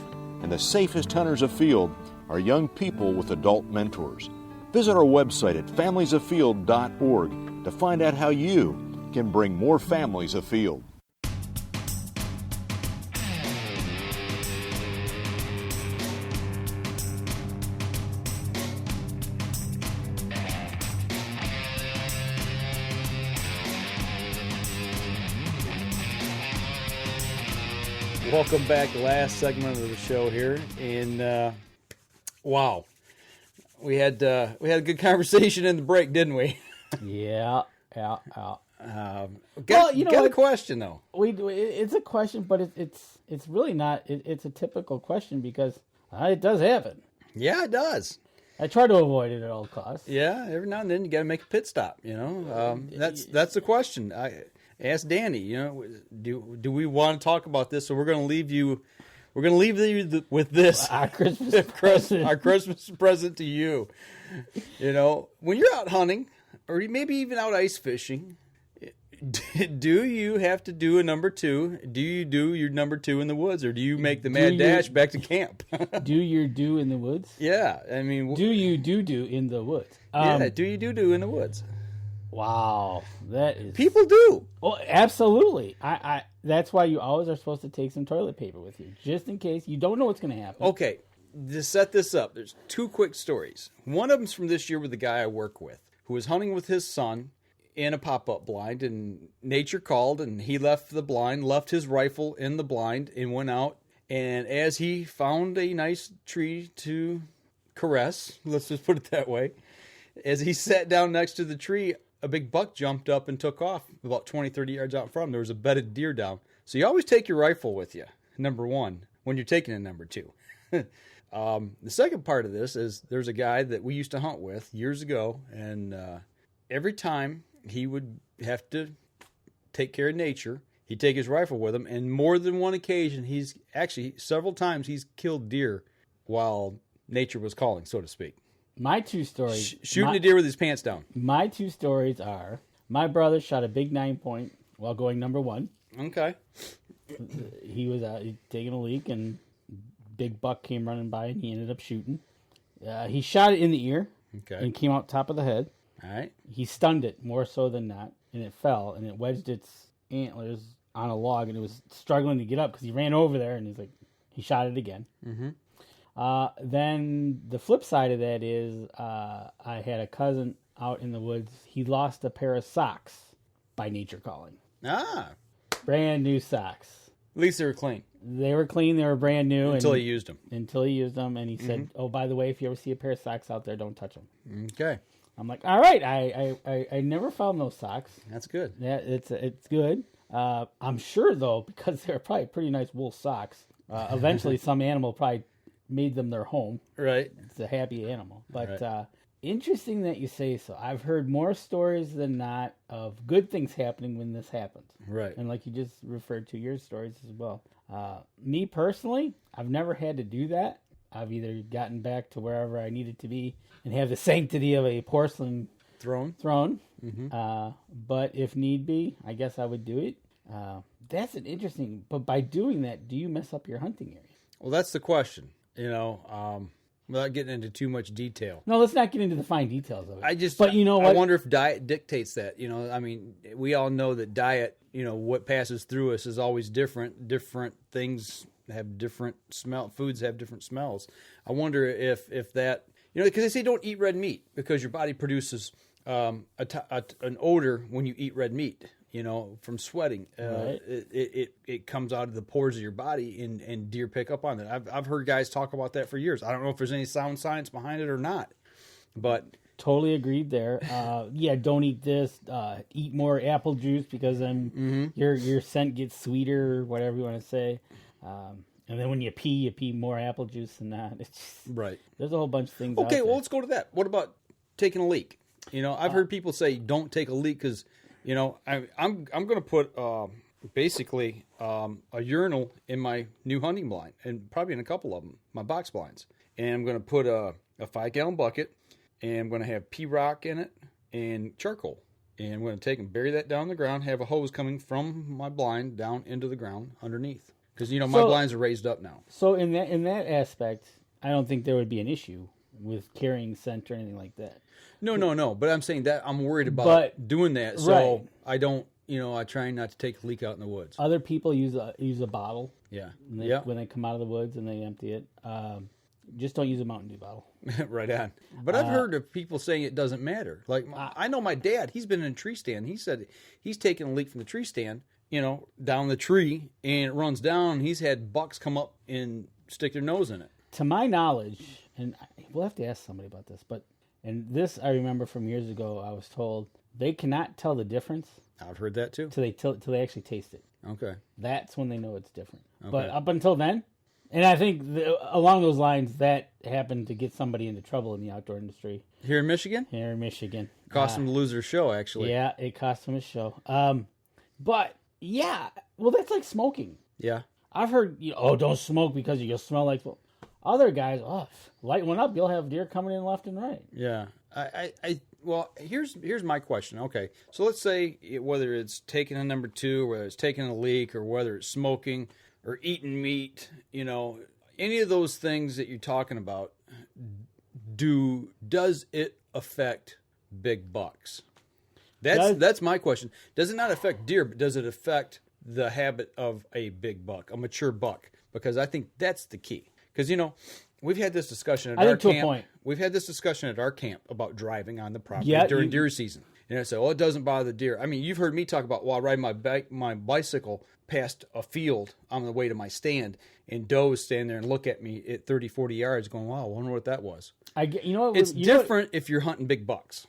and the safest hunters afield are young people with adult mentors. Visit our website at familiesafield.org to find out how you can bring more families afield. Welcome back. Last segment of the show here, and wow, we had a good conversation in the break, didn't we? Yeah. Got a question though. It's a question, but it's really not. It's a typical question because it does happen. Yeah, it does. I try to avoid it at all costs. Yeah, every now and then you got to make a pit stop. You know, that's the question. I asked Danny. You know, do we want to talk about this? So we're going to leave you. We're going to leave you with this. Our Christmas present. Our Christmas present to you. You know, when you're out hunting, or maybe even out ice fishing, do you have to do a number 2? Do you do your number 2 in the woods, or do you make the mad dash back to camp? Do your do in the woods? Yeah, I mean, do you do in the woods? Yeah, do you do in the woods? Wow, that is people do. Oh, absolutely. I that's why you always are supposed to take some toilet paper with you, just in case you don't know what's going to happen. Okay, to set this up, there's 2 quick stories. One of them's from this year with the guy I work with, who was hunting with his son. in a pop-up blind, and nature called, and he left the blind, left his rifle in the blind, and went out. And as he found a nice tree to caress, let's just put it that way, as he sat down next to the tree, a big buck jumped up and took off about 20, 30 yards out in front of him. There was a bedded deer down. So you always take your rifle with you, number one, when you're taking a number two. The second part of this is there's a guy that we used to hunt with years ago, and every time he would have to take care of nature, he'd take his rifle with him, and more than one occasion, he's actually several times he's killed deer while nature was calling, so to speak. My two stories. Shooting a deer with his pants down. My two stories are, my brother shot a big 9-point while going number one. Okay. He was taking a leak, and big buck came running by, and he ended up shooting. He shot it in the ear, and came out top of the head. All right. He stunned it more so than not, and it fell, and it wedged its antlers on a log, and it was struggling to get up because he ran over there, and he shot it again. Mm-hmm. Then the flip side of that is I had a cousin out in the woods. He lost a pair of socks by nature calling. Ah. Brand new socks. At least they were clean. They were clean. They were brand new. Until he used them. Until he used them. And he said, oh, by the way, if you ever see a pair of socks out there, don't touch them. Okay. I'm like, all right. I never found those socks. That's good. Yeah, it's good. I'm sure, though, because they're probably pretty nice wool socks, eventually some animal probably made them their home. Right. It's a happy animal. But interesting that you say so. I've heard more stories than not of good things happening when this happens. Right. And like you just referred to your stories as well. Me personally, I've never had to do that. I've either gotten back to wherever I needed to be and have the sanctity of a porcelain throne. Mm-hmm. But if need be, I guess I would do it. That's an interesting, but by doing that, do you mess up your hunting area? Well, that's the question. Without getting into too much detail. No, let's not get into the fine details of it. But you know what? I wonder if diet dictates that. We all know that diet, what passes through us is always different. Different things have different foods have different smells. I wonder if that, because they say don't eat red meat because your body produces an odor when you eat red meat. From sweating, Right. It comes out of the pores of your body, and deer pick up on that. I've heard guys talk about that for years. I don't know if there's any sound science behind it or not, but totally agreed there. Don't eat this. Eat more apple juice because then your scent gets sweeter, or whatever you want to say. And then when you pee more apple juice than that. It's just, right. There's a whole bunch of things. Okay, well, let's go to that. What about taking a leak? I've heard people say don't take a leak because. I'm going to put basically a urinal in my new hunting blind, and probably in a couple of them, my box blinds. And I'm going to put a 5-gallon bucket, and I'm going to have pea rock in it and charcoal. And I'm going to take and bury that down the ground, have a hose coming from my blind down into the ground underneath. Because, my blinds are raised up now. So in that aspect, I don't think there would be an issue with carrying scent or anything like that. No. But I'm saying that I'm worried about doing that. So right. I don't, I try not to take a leak out in the woods. Other people use a bottle. Yeah. When they come out of the woods and they empty it. Just don't use a Mountain Dew bottle. Right on. But I've heard of people saying it doesn't matter. Like, I know my dad, he's been in a tree stand. He said he's taken a leak from the tree stand, down the tree, and it runs down. He's had bucks come up and stick their nose in it. To my knowledge, and we'll have to ask somebody about this, and this I remember from years ago, I was told they cannot tell the difference. I've heard that too. Till they actually taste it. Okay. That's when they know it's different. Okay. But up until then, and I think along those lines, that happened to get somebody into trouble in the outdoor industry. Here in Michigan? Here in Michigan. Cost him to lose their show, actually. Yeah, it cost him his show. But, yeah, well, that's like smoking. Yeah. I've heard, don't smoke because you'll smell like... Other guys, light one up, you'll have deer coming in left and right. Yeah. Well, here's my question. Okay, so let's say whether it's taking a number two, whether it's taking a leak, or whether it's smoking or eating meat, any of those things that you're talking about, does it affect big bucks? That's my question. Does it not affect deer, but does it affect the habit of a big buck, a mature buck? Because I think that's the key. Because, we've had this discussion at our camp. We've had this discussion at our camp about driving on the property during deer season. And I say, oh, it doesn't bother the deer. I mean, you've heard me talk about while riding my bicycle past a field on the way to my stand, and does stand there and look at me at 30, 40 yards going, wow, I wonder what that was. It's different if you're hunting big bucks.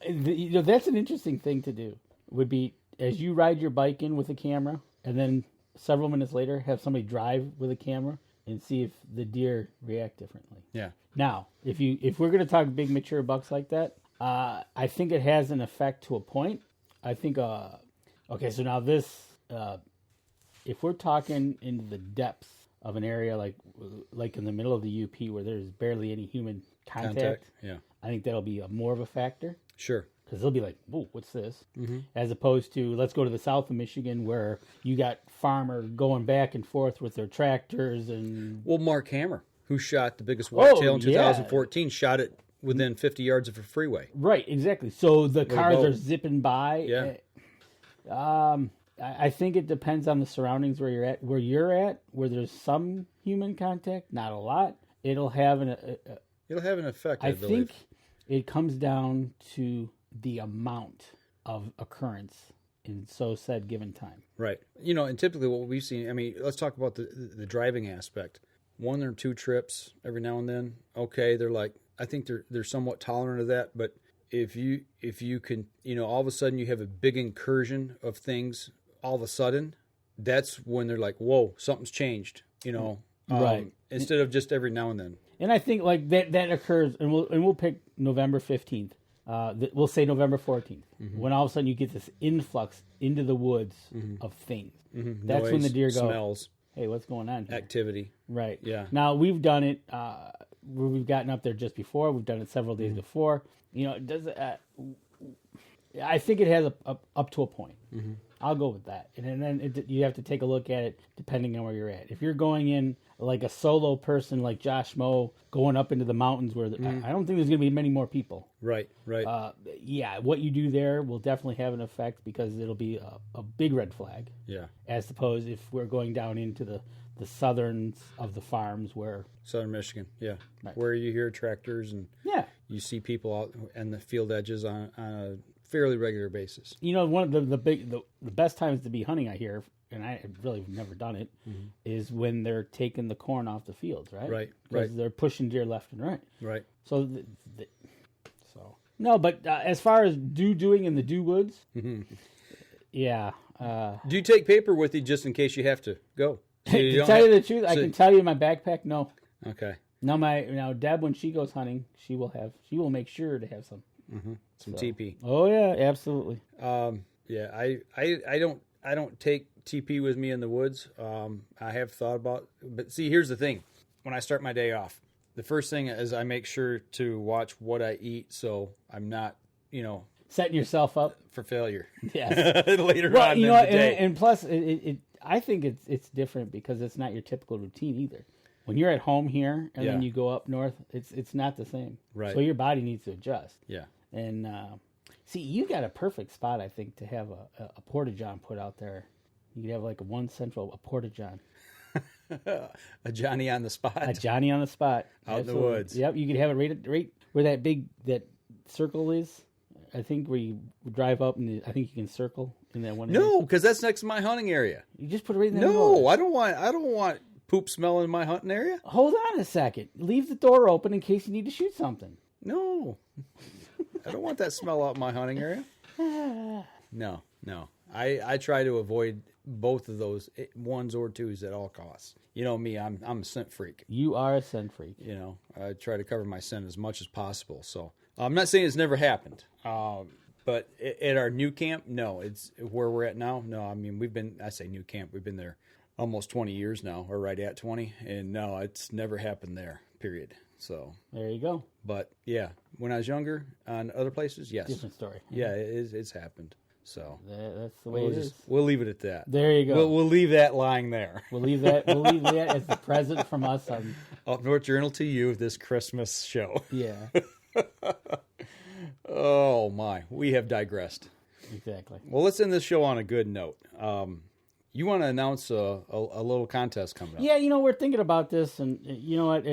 That's an interesting thing to do. Would be as you ride your bike in with a camera, and then several minutes later have somebody drive with a camera and see if the deer react differently. Yeah. Now, if we're going to talk big mature bucks like that, I think it has an effect to a point. I think. Okay, so now this, if we're talking into the depths of an area like in the middle of the UP where there's barely any human contact, yeah, I think that'll be more of a factor. Sure. Because they'll be like, whoa, what's this? Mm-hmm. As opposed to, let's go to the south of Michigan where you got farmer going back and forth with their tractors and... Well, Mark Hammer, who shot the biggest whitetail in 2014, shot it within 50 yards of a freeway. Right, exactly. So the cars are zipping by. Yeah. I think it depends on the surroundings where you're at, where there's some human contact, not a lot. It'll have an effect, I believe. think it comes down to the amount of occurrence in said given time. Right. And typically what we've seen, I mean, let's talk about the driving aspect. 1 or 2 trips every now and then. Okay, they're like, I think they're somewhat tolerant of that, but if you can, all of a sudden you have a big incursion of things all of a sudden, that's when they're like, whoa, something's changed, right. Instead of just every now and then. And I think like that occurs, and we'll pick November 15th. We'll say November 14th, when all of a sudden you get this influx into the woods of things. Mm-hmm. That's Noise, when the deer go, smells, hey, what's going on here? Activity. Right. Yeah. Now, we've done it where we've gotten up there just before. We've done it several days before. It does. I think it has up to a point. Mm-hmm. I'll go with that. And then you have to take a look at it depending on where you're at. If you're going in like a solo person like Josh Moe going up into the mountains where I don't think there's going to be many more people. Right, right. Yeah, what you do there will definitely have an effect because it'll be a big red flag. Yeah. As opposed if we're going down into the southerns of the farms where... Southern Michigan, yeah. Right. Where you hear tractors and you see people out in the field edges on a fairly regular basis. One of the best times to be hunting, I hear, and I really have never done it, is when they're taking the corn off the fields, right? Right, because they're pushing deer left and right. Right. So, no, but as far as doing in the woods, yeah. Do you take paper with you just in case you have to go? To tell you the truth, I can tell you in my backpack, no. Okay. Now Deb, when she goes hunting, she will make sure to have some. Mm-hmm. Some TP. Oh yeah, absolutely. Yeah, I don't take TP with me in the woods. I have thought about, but see, here's the thing: when I start my day off, the first thing is I make sure to watch what I eat, so I'm not, setting yourself up for failure. Yes. Later on in the day. And plus, I think it's different because it's not your typical routine either. When you're at home here and then you go up north, it's not the same. Right. So your body needs to adjust. Yeah. And see, you got a perfect spot, I think, to have a porta-john put out there. You could have like a porta-john. A Johnny on the spot. A Johnny on the spot. Out in the woods. Yep. You could have it right where that circle is. I think where you drive up and I think you can circle in that one area. No, because that's next to my hunting area. You just put it right in there. No, I don't want poop smell in my hunting area. Hold on a second. Leave the door open in case you need to shoot something. No. I don't want that smell out in my hunting area. No. I try to avoid both of those, ones or twos at all costs. You know me, I'm a scent freak. You are a scent freak. I try to cover my scent as much as possible. So I'm not saying it's never happened. But at our new camp, no. It's where we're at now. No, I mean, I say new camp, we've been there almost 20 years now, or right at 20. And no, it's never happened there, period. So there you go. But yeah, when I was younger on other places, yes. Different story. Yeah, it's happened. So that's the way it is. We'll leave it at that. There you go. We'll leave that lying there. We'll leave that as the present from us on Up North Journal to you this Christmas show. Yeah. Oh my, we have digressed. Exactly. Well, let's end this show on a good note. You want to announce a little contest coming up? Yeah, we're thinking about this, and you know what?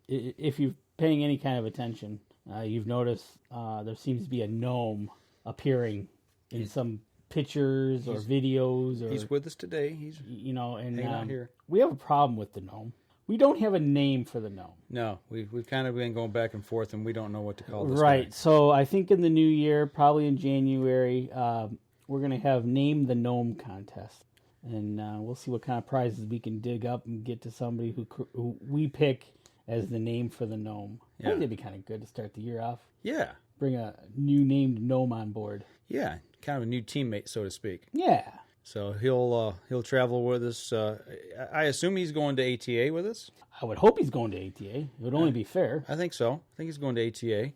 If you're paying any kind of attention, you've noticed there seems to be a gnome appearing in some pictures or videos. Or He's with us today. He's and hanging out here. We have a problem with the gnome. We don't have a name for the gnome. No, we've kind of been going back and forth, and we don't know what to call this Right. guy. So I think in the new year, probably in January, we're going to have Name the Gnome contest. And we'll see what kind of prizes we can dig up and get to somebody who we pick as the name for the gnome. I think that'd be kind of good to start the year off. Yeah. Bring a new named gnome on board. Yeah, kind of a new teammate, so to speak. Yeah. So he'll travel with us. I assume he's going to ATA with us. I would hope he's going to ATA. It would only be fair. I think so. I think he's going to ATA.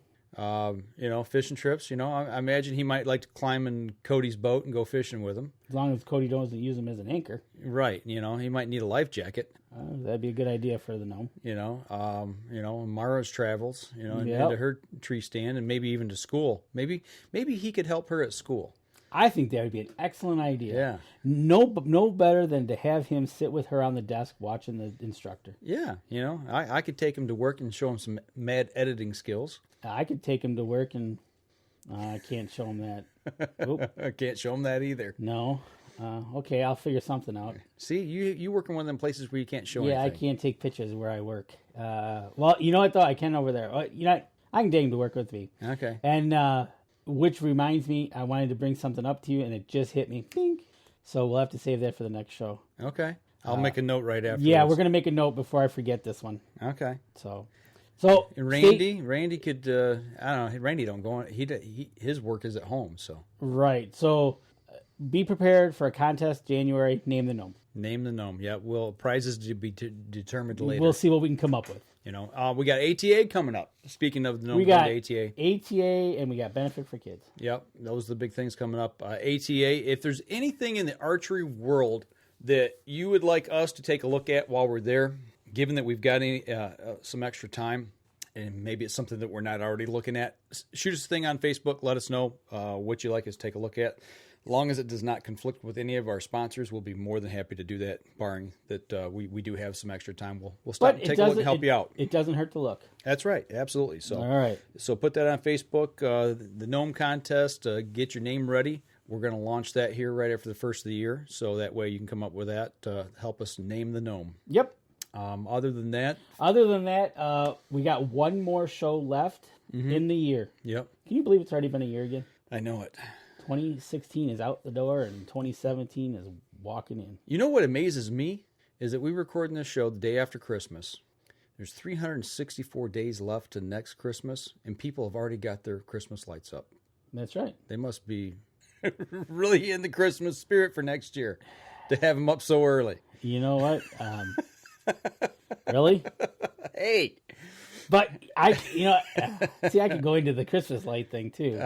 Fishing trips. I imagine he might like to climb in Cody's boat and go fishing with him. As long as Cody doesn't use him as an anchor. Right. He might need a life jacket. That'd be a good idea for the gnome. Mara's travels, into her tree stand and maybe even to school. Maybe he could help her at school. I think that would be an excellent idea. Yeah. No better than to have him sit with her on the desk watching the instructor. Yeah. I could take him to work and show him some mad editing skills. I could take him to work and I can't show him that. Oop. I can't show him that either. No. Okay, I'll figure something out. See, you work in one of them places where you can't show anything. anything. I can't take pictures where I work. Well, you know what, though? I can over there. I can take him to work with me. Okay. And which reminds me, I wanted to bring something up to you, and it just hit me. Ding. So we'll have to save that for the next show. Okay. I'll make a note right after. Yeah, we're going to make a note before I forget this one. Okay. So Randy could, I don't know, Randy don't go on. His work is at home, so. Right. So be prepared for a contest January. Name the gnome. Name the gnome. Yeah. Well, prizes to be determined later. We'll see what we can come up with. We got ATA coming up. Speaking of the gnome, we got ATA, and we got benefit for kids. Yep, those are the big things coming up. ATA. If there's anything in the archery world that you would like us to take a look at while we're there, given that we've got some extra time, and maybe it's something that we're not already looking at, shoot us a thing on Facebook. Let us know what you like us to take a look at. As long as it does not conflict with any of our sponsors, we'll be more than happy to do that, barring that we do have some extra time. We'll stop and take a look and help you out. It doesn't hurt to look. That's right. Absolutely. So, all right. So put that on Facebook, the Gnome Contest. Get your name ready. We're going to launch that here right after the first of the year, so that way you can come up with that to help us name the gnome. Yep. Other than that, we got one more show left in the year. Yep. Can you believe it's already been a year again? I know it. 2016 is out the door, and 2017 is walking in. You know what amazes me is that we're recording this show the day after Christmas. There's 364 days left to next Christmas, and people have already got their Christmas lights up. That's right. They must be really in the Christmas spirit for next year to have them up so early. You know what? Really? Hey. But I could go into the Christmas light thing too.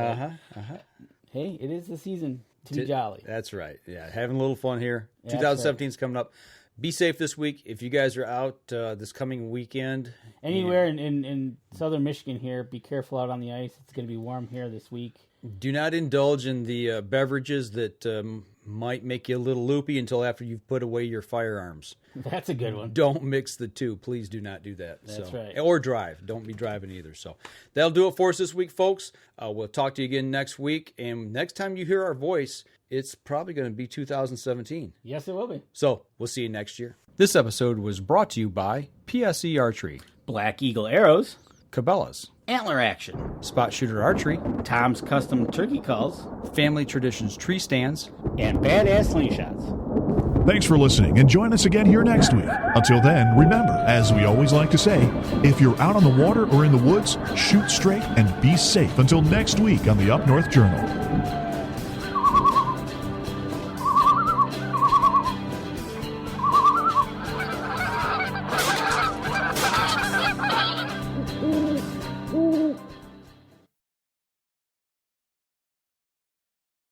Hey, it is the season to be jolly. That's right. Yeah, having a little fun here. Yeah, 2017 is coming up. Be safe this week. If you guys are out this coming weekend. Anywhere in southern Michigan here, be careful out on the ice. It's going to be warm here this week. Do not indulge in the beverages that might make you a little loopy until after you've put away your firearms. That's a good one. Don't mix the two. Please do not do that. That's right. Or drive. Don't be driving either. So that'll do it for us this week, folks. We'll talk to you again next week. And next time you hear our voice, it's probably going to be 2017. Yes, it will be. So we'll see you next year. This episode was brought to you by PSE Archery, Black Eagle Arrows, Cabela's, Antler Action, Spot Shooter Archery, Tom's Custom Turkey Calls, Family Traditions Tree Stands, and Badass Slingshots. Thanks for listening, and join us again here next week. Until then, remember, as we always like to say, if you're out on the water or in the woods, shoot straight and be safe until next week on the Up North Journal.